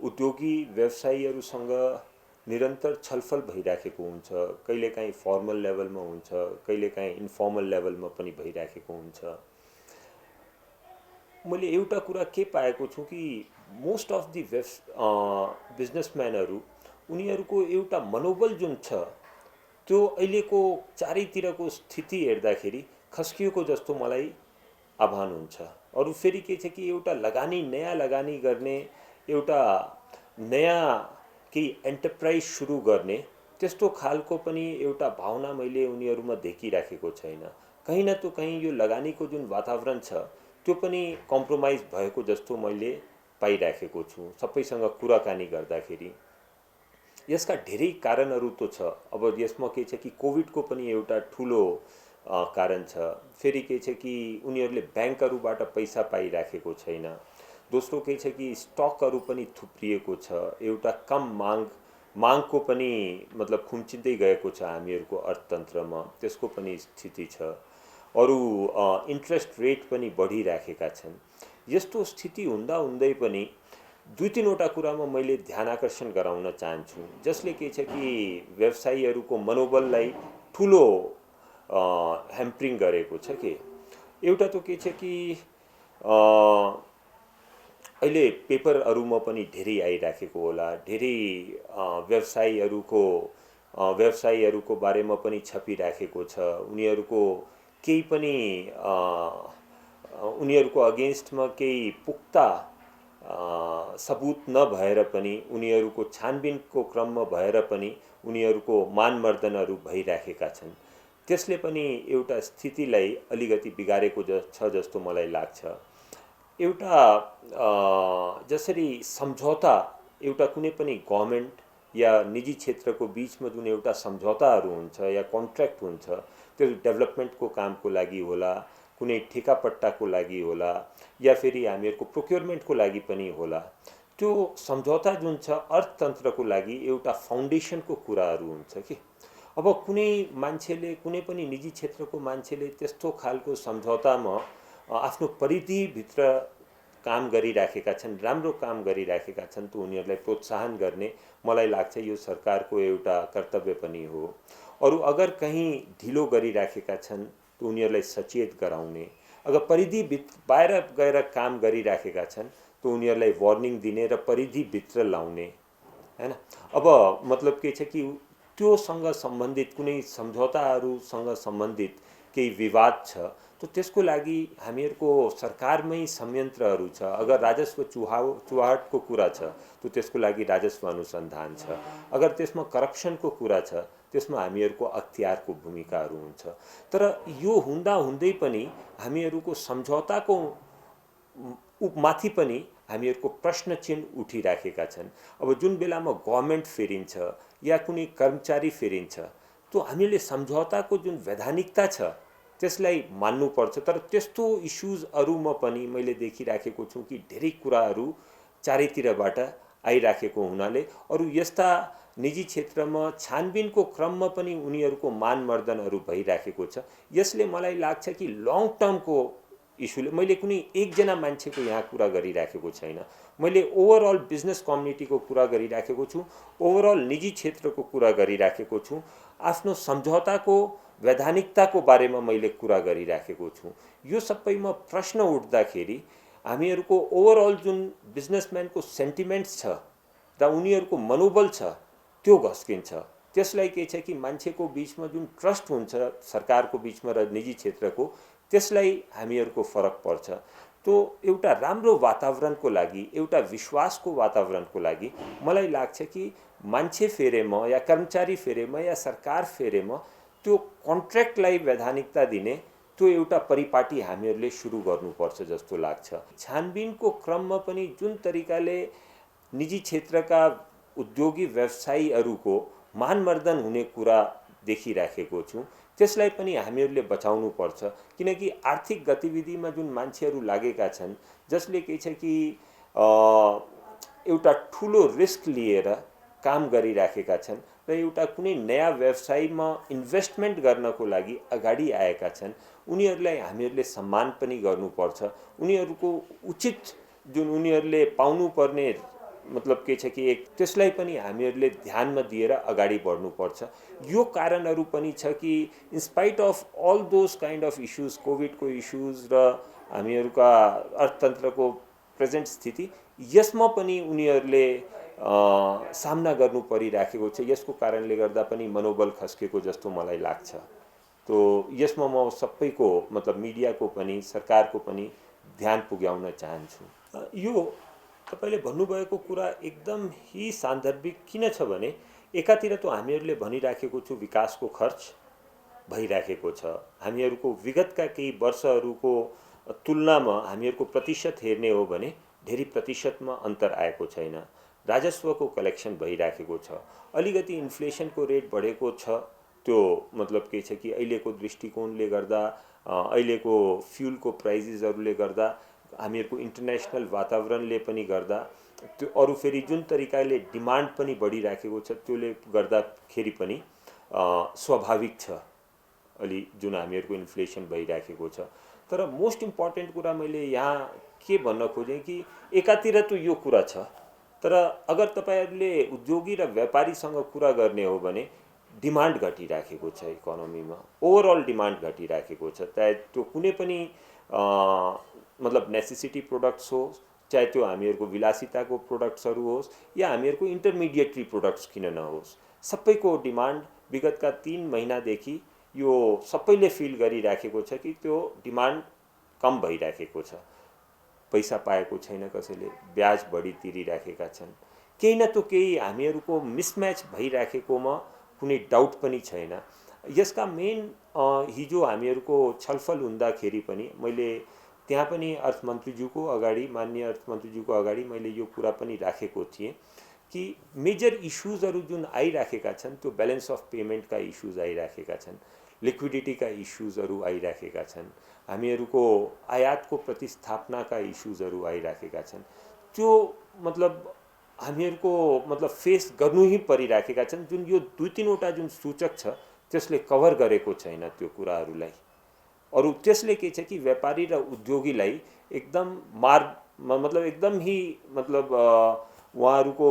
उद्योगी व्यवसायीहरूसँग निरन्तर छलफल भइराखेको हुन्छ। कहिलेकाहीँ फर्मल लेभलमा हुन्छ, कहिलेकाहीँ इन्फर्मल लेभलमा पनि भइराखेको हुन्छ। मैले एउटा कुरा के पाएको छु कि मोस्ट अफ दि बिजनेसम्यानहरू उनीहरूको एउटा मनोबल जुन छ त्यो अहिलेको चारैतिरको स्थिति हेर्दाखेरि खस्किएको जस्तो मलाई आभान हुन्छ। अरू फेरि के छ कि एउटा लगानी, नयाँ लगानी गर्ने, एउटा नयाँ केही एन्टरप्राइज सुरु गर्ने त्यस्तो खालको पनि एउटा भावना मैले उनीहरूमा देखिराखेको छैन। कहीँ न त कहीँ यो लगानीको जुन वातावरण छ त्यो पनि कम्प्रोमाइज भएको जस्तो मैले पाइराखेको छु सबैसँग कुराकानी गर्दाखेरि। यसका धेरै कारणहरू त छ। अब यसमा के छ कि कोभिडको पनि एउटा ठुलो कारण छ। फेरि के छ कि उनीहरूले ब्याङ्कहरूबाट पैसा पाइराखेको छैन। दोस्रो के छ कि स्टकहरू पनि थुप्रिएको छ। एउटा कम मागको पनि मतलब खुम्चिँदै गएको छ हामीहरूको अर्थतन्त्रमा, त्यसको पनि स्थिति छ। अरू इन्ट्रेस्ट रेट पनि बढिराखेका छन्। यस्तो स्थिति हुँदा हुँदै पनि दुई तीनवटा कुरामा मैले ध्यान आकर्षण गराउन चाहन्छु, जसले के छ कि व्यवसायीहरूको मनोबललाई ठुलो ह्याम्परिङ गरेको छ। कि एउटा त के छ कि अहिले पेपरहरूमा पनि धेरै आइराखेको होला, धेरै व्यवसायीहरूको बारेमा पनि छपिराखेको छ। उनीहरूको केही पनि उनीहरूको अगेन्स्टमा केही पुख्ता सबुत नभएर पनि, उनीहरूको छानबिनको क्रममा भएर पनि उनीहरूको मानमर्दनहरू भइराखेका छन्। त्यसले पनि एउटा स्थितिलाई अलिकति बिगारेको छ जस्तो मलाई लाग्छ। एउटा जसरी सम्झौता, एउटा कुनै पनि गभर्मेन्ट या निजी क्षेत्रको बिचमा जुन एउटा सम्झौताहरू हुन्छ या कन्ट्र्याक्ट हुन्छ, त्यो डेभलपमेन्टको कामको लागि होला, कुनै ठेकापट्टाको लागि होला, या फेरि हामीहरूको प्रोक्योरमेन्टको लागि पनि होला। त्यो सम्झौता जुन छ अर्थतन्त्रको लागि एउटा फाउन्डेसनको कुराहरू हुन्छ। कि अब कुनै मान्छेले, कुनै पनि निजी क्षेत्रको मान्छेले त्यस्तो खालको सम्झौतामा आफ्नो परिधिभित्र काम गरिराखेका छन्, राम्रो काम गरिराखेका छन्, त उनीहरूलाई प्रोत्साहन गर्ने मलाई लाग्छ यो सरकारको एउटा कर्तव्य पनि हो। अरू अगर कहीँ ढिलो गरिराखेका छन् त उनीहरूलाई सचेत गराउने, अगर परिधि बाहिर गएर काम गरिराखेका छन् त उनीहरूलाई वार्निङ दिने र परिधिभित्र लाउने, हैन। अब मतलब के छ कि त्योसँग सम्बन्धित कुनै सम्झौताहरूसँग सम्बन्धित केही विवाद छ त त्यसको लागि हामीहरूको सरकारमै संयन्त्रहरू छ। अगर राजस्व चुहाटको कुरा छ त त्यसको लागि राजस्व अनुसन्धान छ। अगर त्यसमा करप्सनको कुरा छ त्यसमा हामीहरूको अख्तियारको भूमिकाहरू हुन्छ। तर यो हुँदा हुँदै पनि हामीहरूको सम्झौताको माथि पनि हामीहरूको प्रश्न चिन्ह उठिराखेका छन्। अब जुन बेलामा गभर्मेन्ट फेरिन्छ या कुनै कर्मचारी फेरिन्छ त हामीले सम्झौताको जुन वैधानिकता छ त्यसलाई मान्नुपर्छ। तर त्यस्तो इस्युजहरूमा पनि मैले देखिराखेको छु कि धेरै कुराहरू चारैतिरबाट आइराखेको हुनाले अरू यस्ता निजी क्षेत्रमा छानबिनको क्रममा पनि उनीहरूको मानमर्दनहरू भइराखेको छ। यसले मलाई लाग्छ कि लङ टर्मको इस्युले, मैले कुनै एकजना मान्छेको यहाँ कुरा गरिराखेको छैन, मैले ओभरअल बिजनेस कम्युनिटीको कुरा गरिराखेको छु, ओभरअल निजी क्षेत्रको कुरा गरिराखेको छु, आफ्नो सम्झौताको वैधानिकताको बारेमा मैले कुरा गरिराखेको छु। यो सबैमा प्रश्न उठ्दाखेरि हामीहरूको ओभरअल जुन बिजनेसम्यानको सेन्टिमेन्ट्स छ र उनीहरूको मनोबल छ त्यो घस्किन्छ। त्यसलाई के छ कि मान्छेको बिचमा जुन ट्रस्ट हुन्छ सरकारको बिचमा र निजी क्षेत्रको, त्यसलाई हामीहरूको फरक पर्छ। त्यो एउटा राम्रो वातावरणको लागि, एउटा विश्वासको वातावरणको लागि मलाई लाग्छ कि मान्छे फेरेमा या कर्मचारी फेरेमा या सरकार फेरेमा त्यो कन्ट्र्याक्टलाई वैधानिकता दिने त्यो एउटा परिपाटी हामीहरूले सुरु गर्नुपर्छ जस्तो लाग्छ। छानबिनको क्रममा पनि जुन तरिकाले निजी क्षेत्रका उद्योगी व्यवसायीहरूको मानमर्दन हुने कुरा देखिराखेको छु, त्यसलाई पनि हामीहरूले बचाउनु पर्छ। किनकि आर्थिक गतिविधिमा जुन मान्छेहरू लागेका छन्, जसले के छ कि एउटा ठुलो रिस्क लिएर काम गरिराखेका छन् र एउटा कुनै नयाँ व्यवसायमा इन्भेस्टमेन्ट गर्नको लागि अगाडि आएका छन्, उनीहरूलाई हामीहरूले सम्मान पनि गर्नुपर्छ। उनीहरूको उचित जुन उनीहरूले पाउनुपर्ने मतलब के छ कि एक त्यसलाई पनि हामीहरूले ध्यानमा दिएर अगाडि बढ्नुपर्छ। यो कारणहरू पनि छ कि in spite of all those kind of issues, कोभिडको इस्युज र हामीहरूका अर्थतन्त्रको प्रेजेन्ट स्थिति, यसमा पनि उनीहरूले सामना गर्नु परिराखेको छ। यसको कारणले गर्दा पनि मनोबल खस्केको जस्तो मलाई लाग्छ। तो यसमा म सबैको मतलब मिडियाको पनि सरकारको पनि ध्यान पुर्याउन चाहन्छु। यो तपाईले भन्नुभएको कुरा एकदम ही सान्दर्भिक किन छ भने एकातिर त हामीहरूले भनिराखेको छु विकासको खर्च भइराखेको छ। हामीहरूको विगतका केही वर्षहरूको तुलनामा हामीहरूको प्रतिशत हेर्ने हो भने धेरै प्रतिशतमा अन्तर आएको छैन। राजस्वको कलेक्सन भइराखेको छ। अलिकति इन्फ्लेसनको रेट बढेको छ। त्यो मतलब के छ कि अहिलेको दृष्टिकोणले गर्दा अहिलेको फ्युलको प्राइजेसहरूले गर्दा हामीहरूको इन्टरनेसनल वातावरणले पनि गर्दा त्यो अरू फेरि जुन तरिकाले डिमान्ड पनि बढिराखेको छ त्यसले गर्दाखेरि पनि स्वाभाविक छ अलि जुन हामीहरूको इन्फ्लेसन भइराखेको छ। तर मोस्ट इम्पोर्टेन्ट कुरा मैले यहाँ के भन्न खोजेँ कि एकातिर त यो कुरा छ, तर अगर तपाईहरूले उद्योगी र व्यापारीसँग कुरा गर्ने हो भने डिमान्ड घटिराखेको छ इकोनोमीमा। ओभरअल डिमान्ड घटिराखेको छ। चाहे त्यो कुनै पनि मतलब नेसेसिटी प्रोडक्ट्स होस्, चाहे त्यो हामीहरूको विलासिताको प्रोडक्ट्सहरू होस् या हामीहरूको इन्टरमिडिएटरी प्रोडक्ट्स किन नहोस्, सबैको डिमान्ड विगतका 3 महिनादेखि यो सबैले फिल गरिराखेको छ कि त्यो डिमान्ड कम भइराखेको छ। पैसा पाएको छैन कसैले, ब्याज बढी तिरिराखेका छन्। केही न त केही हामीहरूको मिसम्याच भइराखेकोमा कुनै डाउट पनि छैन। यसका मेन हिजो हामीहरूको छलफल हुँदाखेरि पनि मैले त्यहाँ पनि अर्थमन्त्रीज्यूको अगाडि, माननीय अर्थमन्त्रीज्यूको अगाडि मैले यो कुरा पनि राखेको थिएँ कि मेजर इस्युजहरू जुन आइराखेका छन् त्यो ब्यालेन्स अफ पेमेन्टका इस्युज आइराखेका छन्, लिक्विडिटीका इस्युजहरू आइराखेका छन्, हामीहरूको आयातको प्रतिस्थापनाका इस्युजहरू आइराखेका छन्। त्यो मतलब हामीहरूको मतलब फेस गर्नु ही परिराखेका छन्। जुन यो 2-3वटा जुन सूचक छ त्यसले कभर गरेको छैन त्यो कुराहरूलाई। अरू त्यसले के छ कि व्यापारी र उद्योगीलाई एकदम मतलब एकदम ही मतलब उहाँहरूको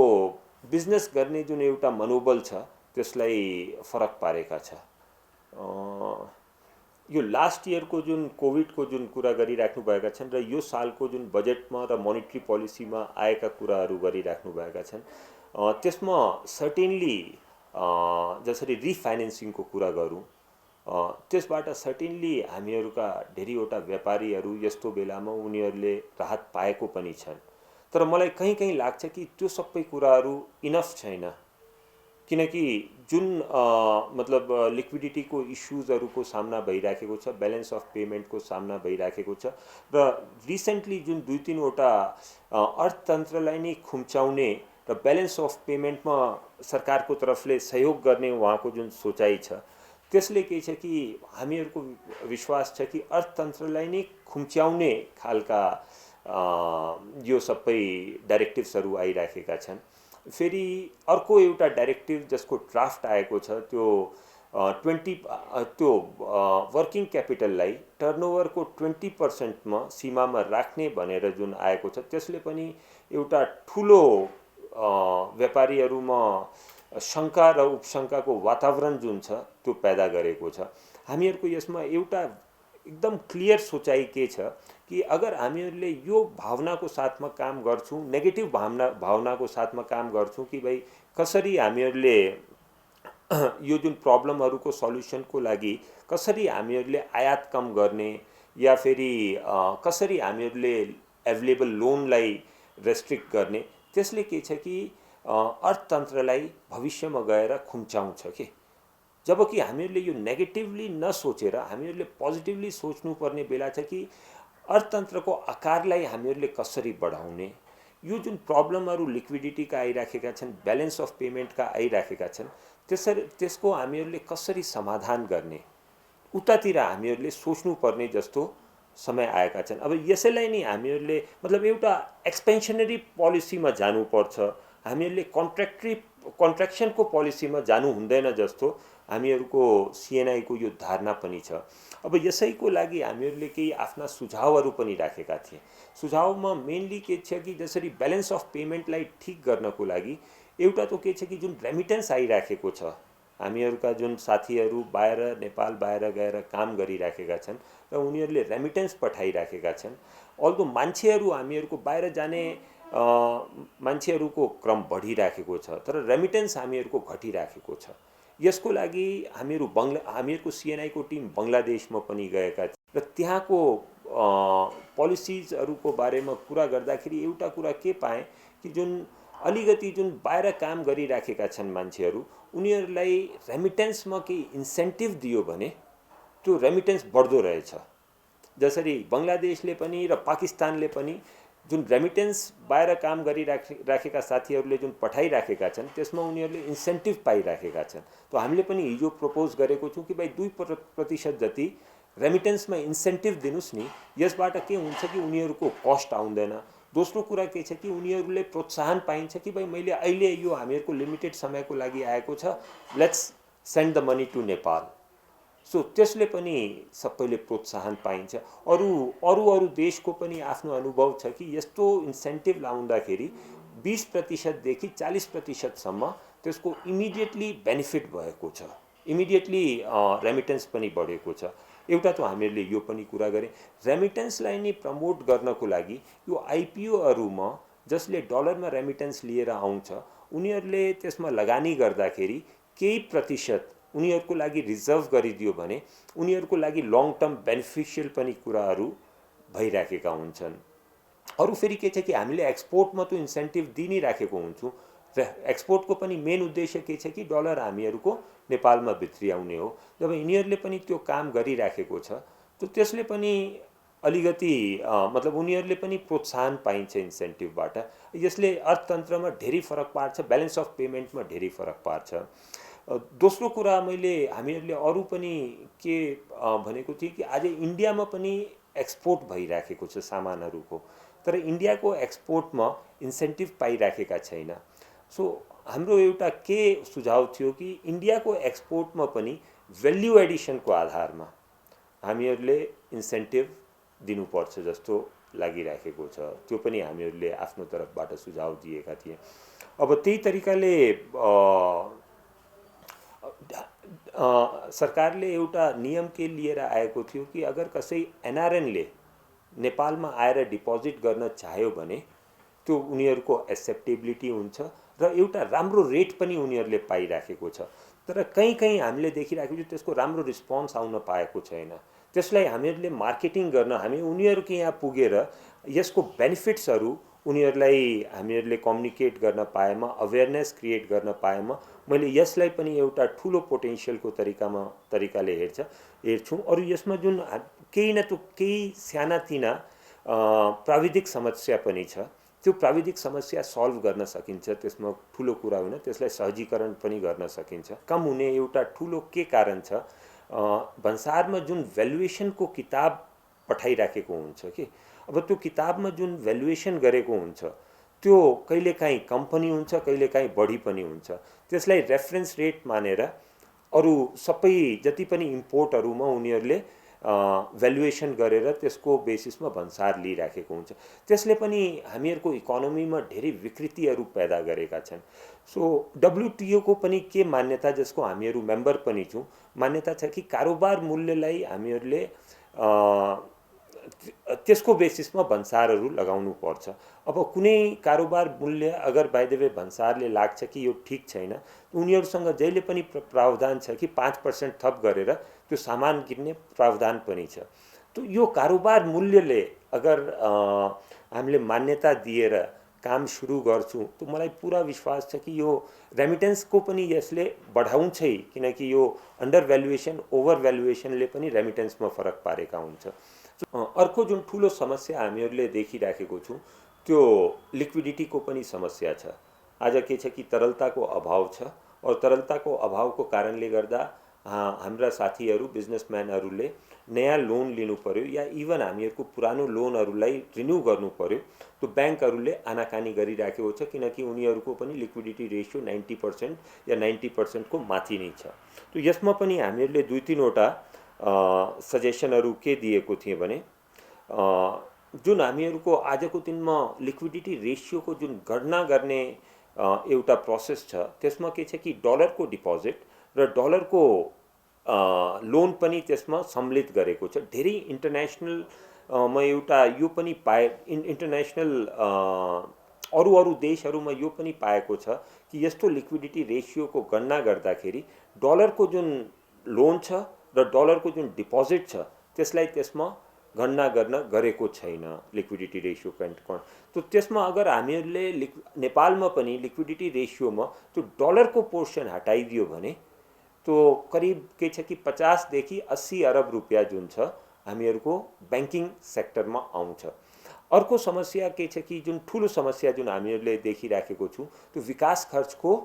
बिजनेस गर्ने जुन एउटा मनोबल छ त्यसलाई फरक पारेका छ। यो लास्ट इयरको जुन कोभिडको जुन कुरा गरिराख्नु भएका छन् र यो सालको जुन बजेटमा र मोनिटरी पोलिसीमा आएका कुराहरू गरिराख्नु भएका छन्, त्यसमा सर्टेनली जसरी रिफाइनेन्सिङको कुरा गरौँ, त्यसबाट सर्टेनली हामीहरूका धेरैवटा व्यापारीहरू यस्तो बेलामा उनीहरूले राहत पाएको पनि छन्। तर मलाई कहीँ कहीँ लाग्छ कि त्यो सबै कुराहरू इनफ छैन, किनकि जुन मतलब लिक्विडिटीको इस्युजहरूको सामना भइराखेको छ, ब्यालेन्स अफ पेमेन्टको सामना भइराखेको छ र रिसेन्टली जुन 2-3वटा अर्थतन्त्रलाई नै खुम्चाउने र ब्यालेन्स अफ पेमेन्टमा सरकारको तर्फले सहयोग गर्ने उहाँको जुन सोचाइ छ त्यसले के छ कि हामीहरूको विश्वास छ कि अर्थतन्त्रलाई नै खुम्च्याउने खालका यो सबै डाइरेक्टिभ्सहरू आइराखेका छन्। फेरि अर्को एउटा डाइरेक्टिभ जसको ड्राफ्ट आएको छ त्यो 20 वर्किङ क्यापिटललाई टर्नओभरको 20%मा सीमामा राख्ने भनेर जुन आएको छ त्यसले पनि एउटा ठुलो व्यापारीहरूमा शङ्का र उपशङ्काको वातावरण जुन छ त्यो पैदा गरेको छ। हामीहरूको यसमा एउटा एकदम क्लियर सोचाइ के छ कि अगर हामीहरूले यो भावनाको साथमा काम गर्छौँ, नेगेटिभ भावनाको साथमा काम गर्छौँ कि भाइ कसरी हामीहरूले यो जुन प्रब्लमहरूको सल्युसनको लागि कसरी हामीहरूले आयात कम गर्ने या फेरि कसरी हामीहरूले एभाइलेबल लोनलाई रेस्ट्रिक्ट गर्ने, त्यसले के छ कि अर्थतन्त्रलाई भविष्यमा गएर खुम्चाउँछ के। जबकि हामीहरूले यो नेगेटिभली नसोचेर हामीहरूले पोजिटिभली सोच्नुपर्ने बेला छ कि अर्थतन्त्रको आकारलाई हामीहरूले कसरी बढाउने, यो जुन प्रब्लमहरू लिक्विडिटीका आइराखेका छन्, ब्यालेन्स अफ पेमेन्टका आइराखेका छन्, त्यसको हामीहरूले कसरी समाधान गर्ने उतातिर हामीहरूले सोच्नुपर्ने जस्तो समय आएका छन्। अब यसैलाई नै हामीहरूले मतलब एउटा एक्सपेन्सनरी पोलिसीमा जानुपर्छ, हामीहरूले कन्ट्र्याक्सनको पोलिसीमा जानु हुँदैन जस्तो हामीहरूको सिएनआईको यो धारणा पनि छ। अब यसैको लागि हामीहरूले केही आफ्ना सुझावहरू पनि राखेका थिए। सुझावमा मेनली के छ कि जसरी ब्यालेन्स अफ पेमेन्टलाई ठिक गर्नको लागि एउटा त के छ कि जुन रेमिटेन्स आइराखेको छ, हामीहरूका जुन साथीहरू बाहिर नेपाल बाहिर गएर काम गरिराखेका छन् र उनीहरूले रेमिटेन्स पठाइराखेका छन्। अल्दो मान्छेहरू हामीहरूको बाहिर जाने मान्छेहरूको क्रम बढिराखेको छ, तर रेमिटेन्स हामीहरूको घटिराखेको छ। यसको लागि हामीहरूको सिएनआईको टिम बङ्गलादेशमा पनि गएका थिए र त्यहाँको पोलिसिजहरूको बारेमा कुरा गर्दाखेरि एउटा कुरा के पाएँ कि जुन अलिकति जुन बाहिर काम गरिराखेका छन् मान्छेहरू, उनीहरूलाई रेमिटेन्समा केही इन्सेन्टिभ दियो भने त्यो रेमिटेन्स बढ्दो रहेछ। जसरी बङ्गलादेशले पनि र पाकिस्तानले पनि जुन रेमिटेन्स बाहिर काम गरिराखेका साथीहरूले जुन पठाइराखेका छन् त्यसमा उनीहरूले इन्सेन्टिभ पाइराखेका छन्। त हामीले पनि हिजो प्रपोज गरेको छौँ कि भाइ 2% जति रेमिटेन्समा इन्सेन्टिभ दिनुहोस् नि। यसबाट के हुन्छ कि उनीहरूको कस्ट आउँदैन। दोस्रो कुरा के छ कि उनीहरूले प्रोत्साहन पाइन्छ कि भाइ मैले अहिले यो हामीहरूको लिमिटेड समयको लागि आएको छ, let's send the money to Nepal. So त्यसले पनि सबैले प्रोत्साहन पाइन्छ। अरू देशको पनि आफ्नो अनुभव छ कि यस्तो इन्सेन्टिभ लाउँदाखेरि 20%देखि 40%सम्म त्यसको इमिडिएटली बेनिफिट भएको छ, इमिडिएटली रेमिटेन्स पनि बढेको छ। एउटा त हामीहरूले यो पनि कुरा गरे। रेमिटेन्सलाई नि प्रमोट गर्नको लागि यो आइपिओहरूमा जसले डलरमा रेमिटेन्स लिएर आउँछ उनीहरूले त्यसमा लगानी गर्दाखेरि केही प्रतिशत उनीहरूको लागि रिजर्भ गरिदियो भने उनीहरूको लागि लङ टर्म बेनिफिसियल पनि कुराहरू भइराखेका हुन्छन्। अरू फेरि के छ कि हामीले एक्सपोर्टमा त इन्सेन्टिभ दिइ नै राखेको हुन्छौँ र एक्सपोर्टको पनि मेन उद्देश्य के छ कि डलर हामीहरूको नेपालमा भित्रियाउने हो। जब यिनीहरूले पनि त्यो काम गरिराखेको छ त त्यसले पनि अलिकति मतलब उनीहरूले पनि प्रोत्साहन पाइन्छ इन्सेन्टिभबाट। यसले अर्थतन्त्रमा धेरै फरक पार्छ, ब्यालेन्स अफ पेमेन्टमा धेरै फरक पार्छ। दोस्रो कुरा हामीहरूले अरू पनि के भनेको थिएँ कि आज इन्डियामा पनि एक्सपोर्ट भइराखेको छ सामानहरूको, तर इन्डियाको एक्सपोर्टमा इन्सेन्टिभ पाइराखेका छैन। सो हाम्रो एउटा के सुझाव थियो कि इन्डियाको एक्सपोर्टमा पनि भ्याल्यु एडिसनको आधारमा हामीहरूले इन्सेन्टिभ दिनुपर्छ जस्तो लागिराखेको छ। त्यो पनि हामीहरूले आफ्नो तर्फबाट सुझाव दिएका थिए। अब त्यही तरिकाले सरकारले एउटा नियम के लिएर आएको थियो कि अगर कसै एनआरएनले नेपालमा आएर डिपोजिट गर्न चाह्यो भने त्यो उनीहरूको एक्सेप्टेबिलिटी हुन्छ र एउटा राम्रो रेट पनि उनीहरूले पाइराखेको छ। तर कहीँ हामीले देखिराखेको छ त्यसको राम्रो रिस्पोन्स आउन पाएको छैन। त्यसलाई हामीहरूले मार्केटिङ गर्न हामी उनीहरूको यहाँ पुगेर यसको बेनिफिट्सहरू उनीहरूलाई हामीहरूले कम्युनिकेट गर्न पाएमा, अवेरनेस क्रिएट गर्न पाएमा मैले यसलाई पनि एउटा ठुलो पोटेन्सियलको तरिकाले हेर्छु। अरू यसमा जुन केही न केही सानातिना प्राविधिक समस्या पनि छ, त्यो प्राविधिक समस्या सल्भ गर्न सकिन्छ, त्यसमा ठुलो कुरा होइन, त्यसलाई सहजीकरण पनि गर्न सकिन्छ। कम हुने एउटा ठुलो के कारण छ, भन्सारमा जुन भ्यालुएसनको किताब पठाइराखेको हुन्छ कि अब त्यो किताबमा जुन भ्यालुएसन गरेको हुन्छ त्यो कहिलेकाहीँ कम पनि हुन्छ, कहिलेकाहीँ बढी पनि हुन्छ। त्यसलाई रेफरेन्स रेट मानेर अरू सबै जति पनि इम्पोर्टहरूमा उनीहरूले भ्यालुएसन गरेर त्यसको बेसिसमा भन्सार लिइराखेको हुन्छ। त्यसले पनि हामीहरूको इकोनोमीमा धेरै विकृतिहरू पैदा गरेका छन्। सो डब्ल्युटिओको पनि के मान्यता, जसको हामीहरू मेम्बर पनि छौँ, मान्यता छ कि कारोबार मूल्यलाई हामीहरूले त्यसको बेसिसमा भन्सारहरू लगाउनु पर्छ। अब कुनै कारोबार मूल्य अगर बाइ द वे भन्सारले लाग्छ कि यो ठिक छैन, उनीहरूसँग जहिले पनि प्रावधान छ कि 5% थप गरेर त्यो सामान किन्ने प्रावधान पनि छ। त यो कारोबार मूल्यले अगर हामीले मान्यता दिएर काम सुरु गर्छौँ त मलाई पुरा विश्वास छ कि यो रेमिटेन्सको पनि यसले बढाउँछै, किनकि यो अन्डर भ्यालुएसन ओभर भ्यालुएसनले पनि रेमिटेन्समा फरक पारेका हुन्छ। अर्को जुन ठुलो समस्या हामीहरूले देखिराखेको छौँ त्यो लिक्विडिटीको पनि समस्या छ। आज के छ कि तरलताको अभाव छ और तरलताको अभावको कारणले गर्दा हाम्रा साथीहरू बिजनेसम्यानहरूले नयाँ लोन लिनु पर्यो या इभन हामीहरूको पुरानो लोनहरूलाई रिन्यू गर्नु पर्यो, त्यो ब्याङ्कहरूले आनाकानी गरिराखेको छ, किनकि उनीहरूको पनि लिक्विडिटी रेसियो 90% या 90%को माथि नै छ। त यसमा पनि हामीहरूले 2-3वटा सजेसनहरू के दिएको थिएँ भने, जुन हामीहरूको आजको दिनमा लिक्विडिटी रेसियोको जुन गणना गर्ने एउटा प्रोसेस छ, त्यसमा के छ कि डलरको डिपोजिट र डलरको लोन पनि त्यसमा सम्मिलित गरेको छ। धेरै इन्टरनेसनल मा एउटा यो पनि इन्टरनेसनल अरू देशहरूमा यो पनि पाएको छ कि यस्तो लिक्विडिटी रेसियोको गणना गर्दाखेरि डलरको जुन लोन छ र डलरको जुन डिपोजिट छ त्यसलाई त्यसमा गणना गरेको छैन लिक्विडिटी रेसियो कन्ट्रोल। तो त्यसमा अगर हामीहरूले नेपालमा पनि लिक्विडिटी रेसियोमा त्यो डलरको पोर्सन हटाइदियो भने तो करिब के छ कि 50 देखि 80 अरब रुपियाँ जुन छ हामीहरूको ब्याङ्किङ सेक्टरमा आउँछ। अर्को समस्या के छ कि जुन ठुलो समस्या जुन हामीहरूले देखिराखेको छौँ त्यो विकास खर्चको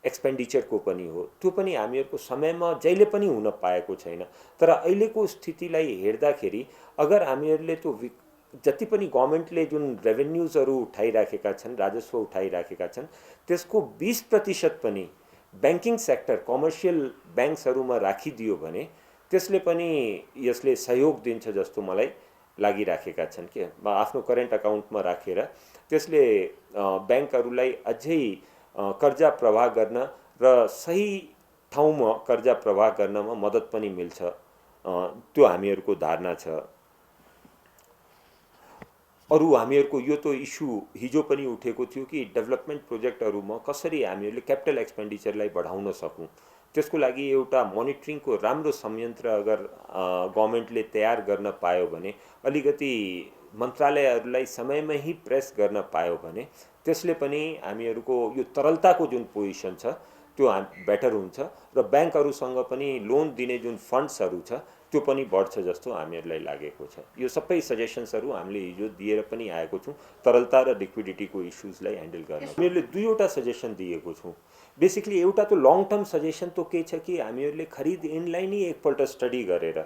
एक्सपेन्डिचरको पनि हो। त्यो पनि हामीहरूको समयमा जहिले पनि हुन पाएको छैन। तर अहिलेको स्थितिलाई हेर्दाखेरि अगर हामीहरूले त्यो जति पनि गभर्मेन्टले जुन रेभेन्युजहरू उठाइराखेका छन्, राजस्व उठाइराखेका छन्, त्यसको 20% पनि ब्याङ्किङ सेक्टर कमर्सियल ब्याङ्क्सहरूमा राखिदियो भने त्यसले पनि यसले सहयोग दिन्छ जस्तो मलाई लागिराखेका छन् के आफ्नो करेन्ट अकाउन्टमा राखेर त्यसले ब्याङ्कहरूलाई अझै कर्जा प्रवाह गर्न र सही ठाउँमा कर्जा प्रवाह गर्नमा मद्दत पनि मिल्छ, त्यो हामीहरूको धारणा छ। अरू हामीहरूको यो तो इस्यु हिजो पनि उठेको थियो कि डेभलपमेन्ट प्रोजेक्टहरूमा कसरी हामीहरूले क्यापिटल एक्सपेन्डिचरलाई बढाउन सकौँ, त्यसको लागि एउटा मोनिटरिङको राम्रो संयन्त्र अगर गभर्मेन्टले तयार गर्न पायो भने, अलिकति मन्त्रालयहरूलाई समयमै ही प्रेस गर्न पायो भने त्यसले पनि हामीहरूको यो तरलताको जुन पोजिसन छ त्यो बेटर हुन्छ र ब्याङ्कहरूसँग पनि लोन दिने जुन फन्ड्सहरू छ त्यो पनि बढ्छ जस्तो हामीहरूलाई लागेको छ। यो सबै सजेसन्सहरू हामीले हिजो दिएर पनि आएको छौँ तरलता र लिक्विडिटीको इस्युजलाई ह्यान्डल गर्न। हामीहरूले 2वटा सजेसन दिएको छौँ। बेसिकली एउटा त लङ टर्म सजेसन त के छ कि हामीहरूले खरिद इनलाई नै एकपल्ट स्टडी गरेर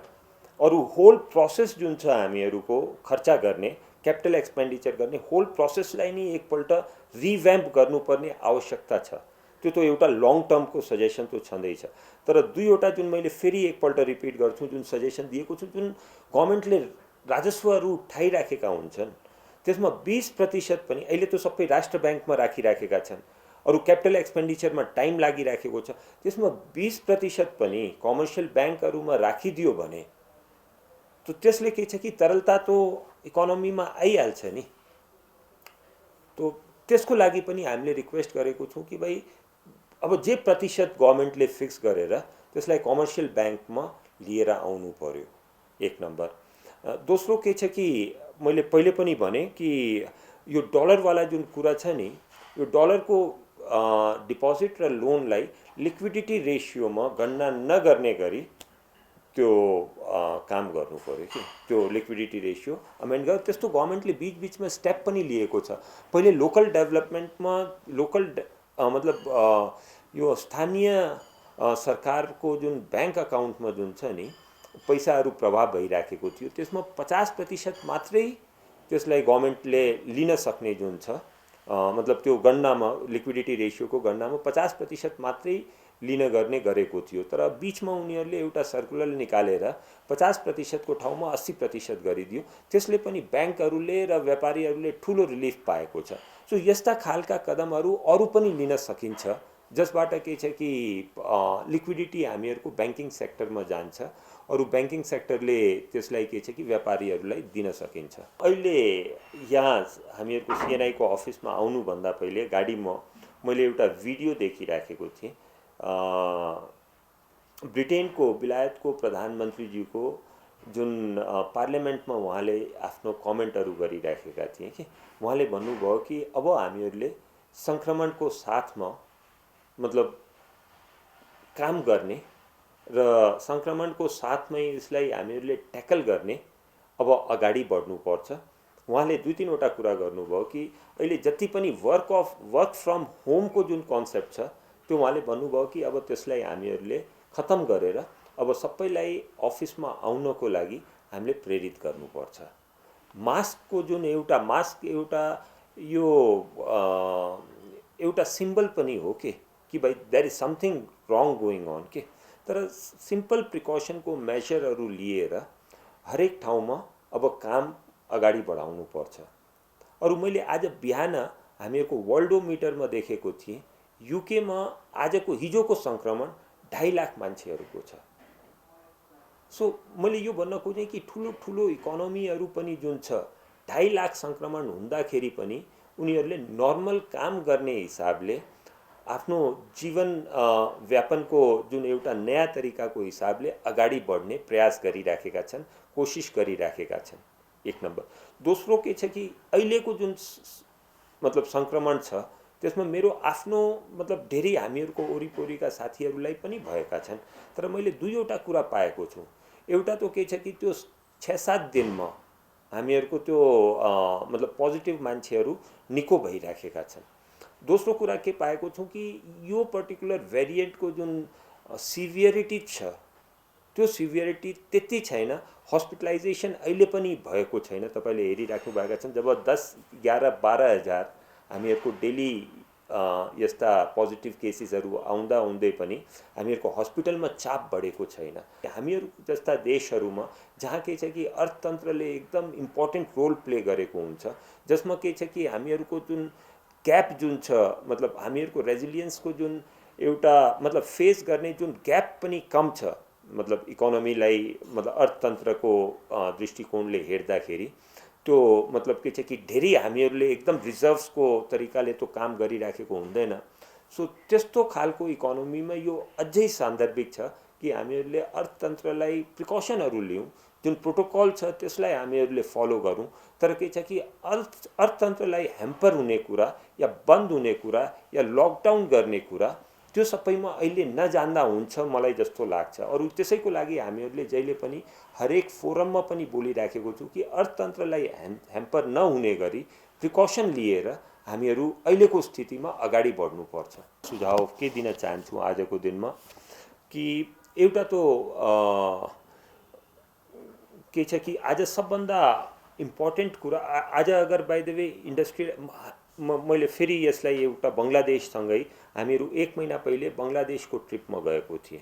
अरू होल प्रोसेस जुन छ हामीहरूको खर्चा गर्ने क्यापिटल एक्सपेन्डिचर गर्ने होल प्रोसेसलाई नै एकपल्ट रिभ्याम्प गर्नुपर्ने आवश्यकता छ। त्यो त एउटा लङ टर्मको सजेसन त छँदैछ। तर 2वटा जुन मैले फेरि एकपल्ट रिपिट गर्छु जुन सजेसन दिएको छु, जुन गभर्मेन्टले राजस्वहरू उठाइराखेका हुन्छन् त्यसमा 20% पनि अहिले त सबै राष्ट्र ब्याङ्कमा राखिराखेका छन्, अरू क्यापिटल एक्सपेन्डिचरमा टाइम लागिराखेको छ, त्यसमा 20% पनि कमर्सियल ब्याङ्कहरूमा राखिदियो भने तो त्यसले के छ कि तरलता तो इकोनोमीमा आइहाल्छ नि। तो त्यसको लागि पनि हामीले रिक्वेस्ट गरेको छौँ कि भाइ अब जे प्रतिशत गभर्मेन्टले फिक्स गरेर त्यसलाई कमर्सियल ब्याङ्कमा लिएर आउनु पर्यो, एक नम्बर। दोस्रो के छ कि मैले पहिले पनि भने कि यो डलरवाला जुन कुरा छ नि, यो डलरको डिपोजिट र लोनलाई लिक्विडिटी रेसियोमा गणना नगर्ने गरी त्यो काम गर्नु पर्यो कि त्यो लिक्विडिटी रेसियो अमेन्ड गर्यो। त्यस्तो गभर्मेन्टले बिचबिचमा स्टेप पनि लिएको छ। पहिले लोकल डेभलपमेन्टमा मतलब यो स्थानीय सरकारको जुन ब्याङ्क अकाउन्टमा जुन छ नि पैसाहरू प्रवाह भइराखेको थियो त्यसमा 50% मात्रै त्यसलाई गभर्मेन्टले लिन सक्ने जुन छ, मतलब त्यो गणनामा लिक्विडिटी रेसियोको गणनामा 50% मात्रै लिन गर्ने गरेको थियो। तर बिचमा उनीहरूले एउटा सर्कुलर निकालेर 50% को ठाउँमा 80% गरिदियो। त्यसले पनि ब्याङ्कहरूले र व्यापारीहरूले ठुलो रिलिफ पाएको छ। सो यस्ता खालका कदमहरू अरू पनि लिन सकिन्छ जसबाट के छ कि लिक्विडिटी हामीहरूको ब्याङ्किङ सेक्टरमा जान्छ, अरू ब्याङ्किङ सेक्टरले त्यसलाई के छ कि व्यापारीहरूलाई दिन सकिन्छ। अहिले यहाँ हामीहरूको सिएनआईको अफिसमा आउनुभन्दा पहिले गाडीमा मैले एउटा भिडियो देखिराखेको थिएँ। ब्रिटेनको बेलायतको प्रधानमन्त्रीज्यूको जुन पार्लियामेन्टमा उहाँले आफ्नो कमेन्टहरू गरिराखेका थिए कि उहाँले भन्नुभयो कि अब हामीहरूले सङ्क्रमणको साथमा मतलब काम गर्ने र सङ्क्रमणको साथमै यसलाई हामीहरूले ट्याकल गर्ने अब अगाडि बढ्नुपर्छ। उहाँले 2-3वटा कुरा गर्नुभयो कि अहिले जति पनि वर्क फ्रम होमको जुन कन्सेप्ट छ त्यो उहाँले भन्नुभयो कि अब त्यसलाई हामीहरूले खत्तम गरेर अब सबैलाई अफिसमा आउनको लागि हामीले प्रेरित गर्नुपर्छ। मास्कको जुन मास्क यो एउटा सिम्बल पनि हो कि भाइ there is something wrong going on के। तर सिम्पल प्रिकसनको मेजरहरू लिएर हरेक ठाउँमा अब काम अगाडि बढाउनु पर्छ। अरू मैले आज बिहान हामीहरूको वर्ल्डोमिटरमा देखेको थिएँ, युकेमा आजको हिजोको सङ्क्रमण 2.5 लाख मान्छेहरूको छ। सो मैले यो भन्न खोजेँ कि ठुलो ठुलो इकोनोमीहरू पनि जुन छ 2.5 लाख सङ्क्रमण हुँदाखेरि पनि उनीहरूले नर्मल काम गर्ने हिसाबले आफ्नो जीवन व्यापनको जुन एउटा नयाँ तरिकाको हिसाबले अगाडि बढ्ने प्रयास गरिराखेका छन्, कोसिस गरिराखेका छन्, एक नम्बर। दोस्रो के छ कि अहिलेको जुन मतलब सङ्क्रमण छ त्यसमा मेरो आफ्नो मतलब धेरै हामीहरूको वरिपरिका साथीहरूलाई पनि भएका छन्। तर मैले दुईवटा कुरा पाएको छु। एउटा त के छ कि त्यो 6-7 दिनमा हामीहरूको त्यो मतलब पोजिटिभ मान्छेहरू निको भइराखेका छन्। दोस्रो कुरा के पाएको छु कि यो पर्टिकुलर भेरिएन्टको जुन सिभियरिटी छ त्यो सिभियरिटी त्यति छैन, हस्पिटलाइजेसन अहिले पनि भएको छैन। तपाईँले हेरिराख्नु भएका छन्, जब 10-11-12 हजार हामीहरूको डेली यस्ता पोजिटिभ केसेसहरू आउँदै पनि हामीहरूको हस्पिटलमा चाप बढेको छैन। हामीहरू जस्ता देशहरूमा जहाँ के छ कि अर्थतन्त्रले एकदम इम्पोर्टेन्ट रोल प्ले गरेको हुन्छ, जसमा के छ कि हामीहरूको जुन ग्याप जुन छ मतलब हामीहरूको रेजिलियन्सको जुन एउटा मतलब फेस गर्ने जुन ग्याप पनि कम छ, मतलब इकोनोमीलाई मतलब अर्थतन्त्रको दृष्टिकोणले हेर्दाखेरि त्यो मतलब के छ कि धेरै हामीहरूले एकदम रिजर्भ्सको तरिकाले त्यो काम गरिराखेको हुँदैन। सो त्यस्तो खालको इकोनोमीमा यो अझै सान्दर्भिक छ कि हामीहरूले अर्थतन्त्रलाई प्रिकसनहरू लिउँ, जुन प्रोटोकल छ त्यसलाई हामीहरूले फलो गरौँ। तर के छ कि अर्थतन्त्रलाई ह्याम्पर हुने कुरा या बन्द हुने कुरा या लकडाउन गर्ने कुरा त्यो सबैमा अहिले नजान्दा हुन्छ मलाई जस्तो लाग्छ। अरू त्यसैको लागि हामीहरूले जहिले पनि हरेक फोरममा पनि बोलिराखेको छु कि अर्थतन्त्रलाई ह्याम्पर नहुने गरी प्रिकसन लिएर हामीहरू अहिलेको स्थितिमा अगाडि बढ्नुपर्छ। सुझाव के दिन चाहन्छु आजको दिनमा कि एउटा त के छ कि आज सबभन्दा इम्पोर्टेन्ट कुरा आज अगर बाइ द वे इन्डस्ट्री मैले फेरि यसलाई एउटा बङ्गलादेशसँगै हामीहरू 1 महिना पहिले बङ्गलादेशको ट्रिपमा गएको थिएँ।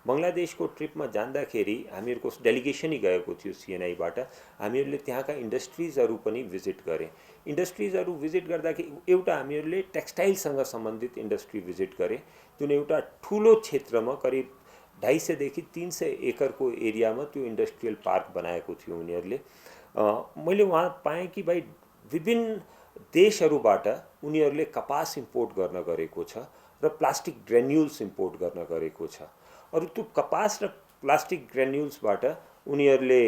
बङ्गलादेशको ट्रिपमा जाँदाखेरि हामीहरूको डेलिगेसनै गएको थियो सिएनआईबाट। हामीहरूले त्यहाँका इन्डस्ट्रिजहरू पनि भिजिट गरे। इन्डस्ट्रिजहरू भिजिट गर्दाखेरि एउटा हामीहरूले टेक्सटाइलसँग सम्बन्धित इन्डस्ट्री भिजिट गरे, जुन एउटा ठुलो क्षेत्रमा करिब 250 देखि 300 एकरको एरियामा त्यो इन्डस्ट्रियल पार्क बनाएको थियो उनीहरूले। मैले वहाँ पाएँ कि भाइ विभिन्न देशहरूबाट उनीहरूले कपास इम्पोर्ट गर्न गरेको छ र प्लास्टिक ग्रेन्युल्स इम्पोर्ट गर्न गरेको छ। अरू त्यो कपास र प्लास्टिक ग्रेन्युल्सबाट उनीहरूले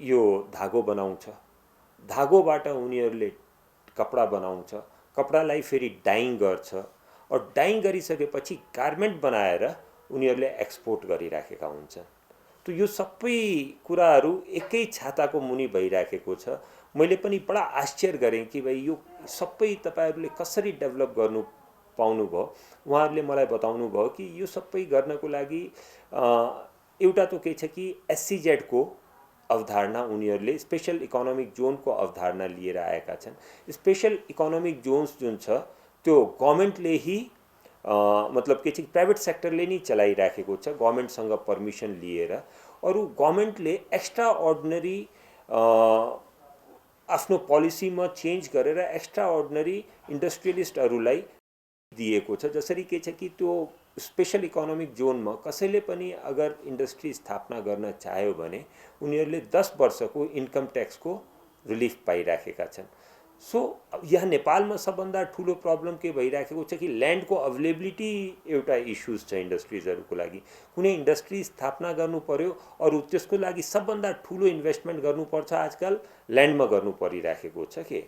यो धागो बनाउँछ, धागोबाट उनीहरूले कपडा बनाउँछ, कपडालाई फेरि डाइङ गर्छ, और डाइङ गरिसकेपछि गार्मेन्ट बनाएर उनीहरूले एक्सपोर्ट गरिराखेका हुन्छन्। त यो सबै कुराहरू एकै छाताको मुनि भइराखेको छ। मैले पनि बडा आश्चर्य गरेँ कि भाइ यो सबै तपाईँहरूले कसरी डेभलप गर्नु पाउनुभयो। उहाँहरूले मलाई बताउनु भयो कि यो सबै गर्नको लागि एउटा त के छ कि एससीजेडको अवधारणा उनीहरूले स्पेशल इकोनोमिक जोनको अवधारणा लिएर आएका छन्। स्पेशल इकोनोमिक जोन्स जुन छ त्यो गभर्मेन्टले ही मतलब के छ प्राइवेट सेक्टरले नै चलाइराखेको छ गभर्मेन्टसँग पर्मिसन लिएर। अरू गभर्मेन्टले एक्स्ट्रा अर्डिनरी आफ्नो पोलिसीमा चेन्ज गरेर एक्स्ट्रा अर्डिनरी इन्डस्ट्रियलिस्टहरूलाई दिएको छ। जसरी के छ कि त्यो स्पेशल इकोनोमिक जोनमा कसैले पनि अगर इन्डस्ट्री स्थापना गर्न चाह्यो भने उनीहरूले 10 वर्षको इन्कम ट्याक्सको रिलिफ पाइराखेका छन्। सो यहाँ नेपालमा सबभन्दा ठुलो प्रब्लम के भइराखेको छ कि ल्यान्डको अभाइलेबिलिटी एउटा इस्युज छ इन्डस्ट्रिजहरूको लागि। कुनै इन्डस्ट्री स्थापना गर्नु पर्यो अरू त्यसको लागि सबभन्दा ठुलो इन्भेस्टमेन्ट गर्नुपर्छ आजकल ल्यान्डमा गर्नु परिराखेको छ के।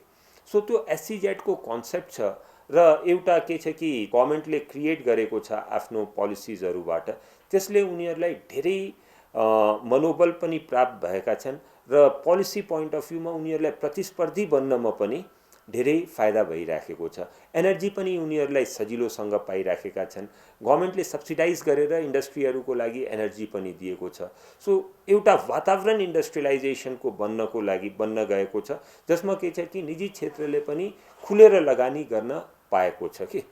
सो त्यो एससीजेडको कन्सेप्ट छ र एउटा के छ कि गभर्मेन्टले क्रिएट गरेको छ आफ्नो पोलिसिजहरूबाट, त्यसले उनीहरूलाई धेरै मनोबल पनि प्राप्त भएका छन् र पोलिसी पोइन्ट अफ भ्यूमा उनीहरूलाई प्रतिस्पर्धी बन्नमा पनि धेरै फाइदा भइराखेको छ। एनर्जी पनि उनीहरूलाई सजिलोसँग पाइराखेका छन्। गभर्मेन्टले सब्सिडाइज गरेर इन्डस्ट्रीहरूको लागि एनर्जी पनि दिएको छ। सो एउटा वातावरण इन्डस्ट्रियलाइजेसनको बन्न गएको छ, जसमा के छ कि निजी क्षेत्रले पनि खुलेर लगानी गर्न पाएको छ कि।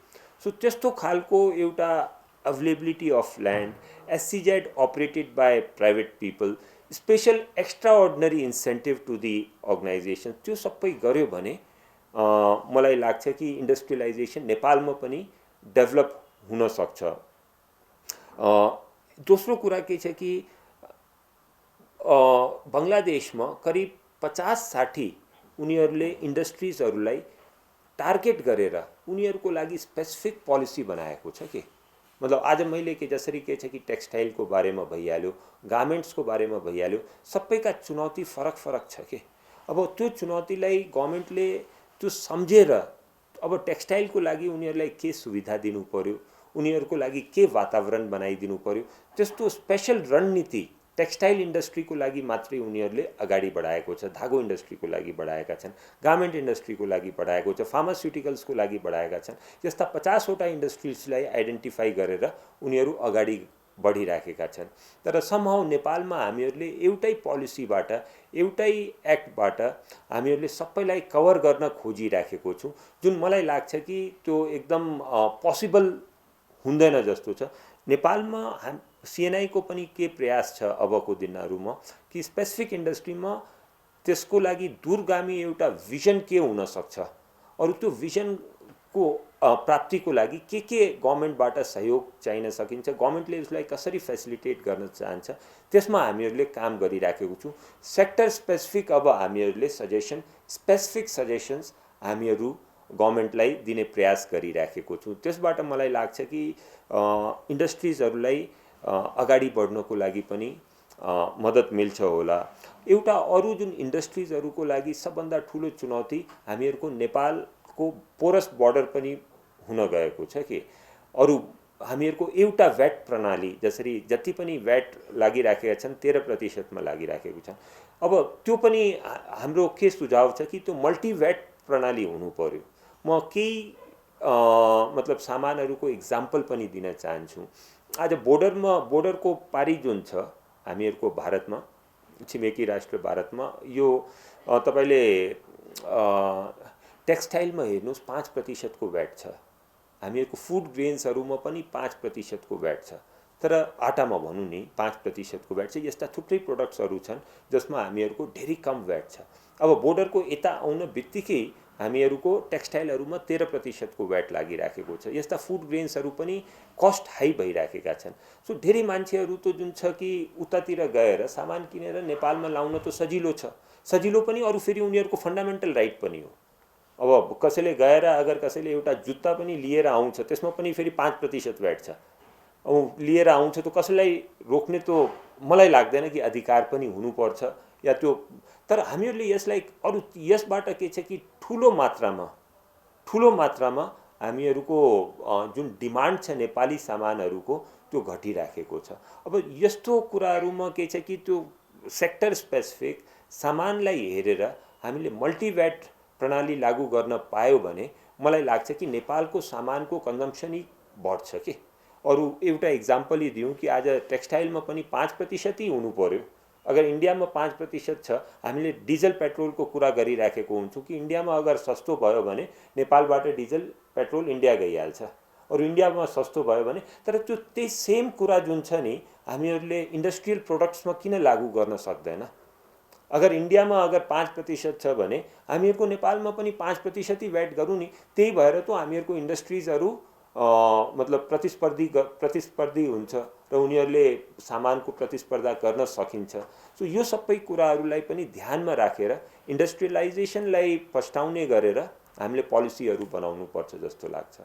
सो त्यस्तो खालको एउटा availability of land, SEZ operated by private people, special extraordinary incentive to the organisation, त्यो सबै गर्यो भने मलाई लाग्छ कि इन्डस्ट्रियलाइजेसन नेपालमा पनि डेभलप हुन सक्छ। दोस्रो कुरा के छ कि बङ्गलादेशमा करिब 50-60 उनीहरूले इन्डस्ट्रिजहरूलाई टार्गेट गरेर उनीहरूको लागि स्पेसिफिक पोलिसी बनाएको छ कि। मतलब आज मैले के जसरी के छ कि टेक्सटाइलको बारेमा भइहाल्यो, गार्मेन्ट्सको बारेमा भइहाल्यो, सबैका चुनौती फरक फरक छ कि। अब त्यो चुनौतीलाई गभर्मेन्टले त्यो सम्झेर अब टेक्सटाइलको लागि उनीहरूलाई के सुविधा दिनु पर्यो, उनीहरूको लागि के वातावरण बनाइदिनु पर्यो, त्यस्तो स्पेसल रणनीति टेक्सटाइल इन्डस्ट्रीको लागि मात्रै उनीहरूले अगाडि बढाएको छ। धागो इन्डस्ट्रीको लागि बढाएका छन्, गार्मेन्ट इन्डस्ट्रीको लागि बढाएको छ, फार्मास्युटिकल्सको लागि बढाएका छन्। यस्ता 50वटा इन्डस्ट्रिजलाई आइडेन्टिफाई गरेर उनीहरू अगाडि बढिराखेका छन्। तर समहाउ नेपालमा हामीहरूले एउटै पोलिसीबाट, एउटै एक्टबाट हामीहरूले सबैलाई कभर गर्न खोजिराखेको छौँ, जुन मलाई लाग्छ कि त्यो एकदम पोसिबल हुँदैन जस्तो छ। नेपालमा सिएनआईको पनि के प्रयास छ अबको दिनहरूमा कि स्पेसिफिक इन्डस्ट्रीमा त्यसको लागि दूरगामी एउटा भिजन के हुन सक्छ, अरू त्यो भिजनको प्राप्तिको लागि के गभर्मेन्टबाट सहयोग चाहिन सकिन्छ, गभर्मेन्टले उसलाई कसरी फेसिलिटेट गर्न चाहन्छ, त्यसमा हामीहरूले काम गरिराखेको छौँ। सेक्टर स्पेसिफिक अब हामीहरूले स्पेसिफिक सजेसन्स हामीहरू गभर्मेन्टलाई दिने प्रयास गरिराखेको छौँ। त्यसबाट मलाई लाग्छ कि इन्डस्ट्रिजहरूलाई अगाडि बढ्नको लागि पनि मद्दत मिल्छ होला। एउटा अरू जुन इन्डस्ट्रिजहरूको लागि सबभन्दा ठुलो चुनौती हामीहरूको नेपालको पोरस बर्डर पनि हुन गएको छ कि। अरू हामीहरूको एउटा व्याट प्रणाली, जसरी जति पनि व्याट लागिराखेका छन् 13%मा लागिराखेको छ। अब त्यो पनि हाम्रो के सुझाव छ कि त्यो मल्टी व्याट प्रणाली हुनु पर्यो। म केही मतलब सामानहरूको इक्जाम्पल पनि दिन चाहन्छु। आज बोर्डरको पारी जुन छ हामीहरूको भारतमा, छिमेकी राष्ट्र भारतमा, यो तपाईँले टेक्सटाइलमा हेर्नुहोस् 5%को व्याट छ। हामीहरूको फुड ग्रेन्सहरूमा पनि 5%को व्याट छ। तर आटामा भनौँ नि 5%को व्याट छ। यस्ता थुप्रै प्रोडक्ट्सहरू छन् जसमा हामीहरूको धेरै कम व्याट छ। अब बोर्डरको यता आउन बित्तिकै हामीहरूको टेक्सटाइलहरूमा 13%को व्याट लागिराखेको छ। यस्ता फुड ग्रेन्सहरू पनि कस्ट हाई भइराखेका छन्। सो धेरै मान्छेहरू त जुन छ कि उतातिर गएर सामान किनेर नेपालमा लाउन त सजिलो छ, सजिलो पनि, अरू फेरि उनीहरूको फन्डामेन्टल राइट पनि हो। अब कसैले गएर अगर कसैले एउटा जुत्ता पनि लिएर आउँछ, त्यसमा पनि फेरि 5% व्याट छ। अब लिएर आउँछ त कसैलाई रोक्ने त मलाई लाग्दैन कि अधिकार पनि हुनुपर्छ या त्यो। तर हामीहरूले यसलाई अरू यसबाट के छ कि ठुलो मात्रामा हामीहरूको जुन डिमान्ड छ नेपाली सामानहरूको त्यो घटिराखेको छ। अब यस्तो कुराहरूमा के छ कि त्यो सेक्टर स्पेसिफिक सामानलाई हेरेर हामीले मल्टिभ्याट प्रणाली लागू गर्न पायो भने मलाई लाग्छ कि नेपालको सामानको कन्जम्सन बढ्छ कि। अरू एउटा इक्जाम्पल दिउँ कि आज टेक्सटाइलमा पनि 5% हुनु पर्यो। अगर इन्डियामा 5% छ, हामीले डिजल पेट्रोलको कुरा गरिराखेको हुन्छौँ कि इन्डियामा अगर सस्तो भयो भने नेपालबाट डिजल पेट्रोल इन्डिया गइहाल्छ, अरू इन्डियामा सस्तो भयो भने। तर त्यो त्यही सेम कुरा जुन छ नि हामीहरूले इन्डस्ट्रियल प्रोडक्ट्समा किन लागू गर्न सक्दैन? अगर इन्डियामा अगर 5% छ भने हामीहरूको नेपालमा पनि 5% व्याट गरौँ नि। त्यही भएर त हामीहरूको इन्डस्ट्रिजहरू मतलब प्रतिस्पर्धी हुन्छ र उनीहरूले सामानको प्रतिस्पर्धा गर्न सकिन्छ। सो यो सबै कुराहरूलाई पनि ध्यानमा राखेर इन्डस्ट्रियलाइजेसनलाई फस्टाउने गरेर हामीले पोलिसीहरू बनाउनु पर्छ जस्तो लाग्छ।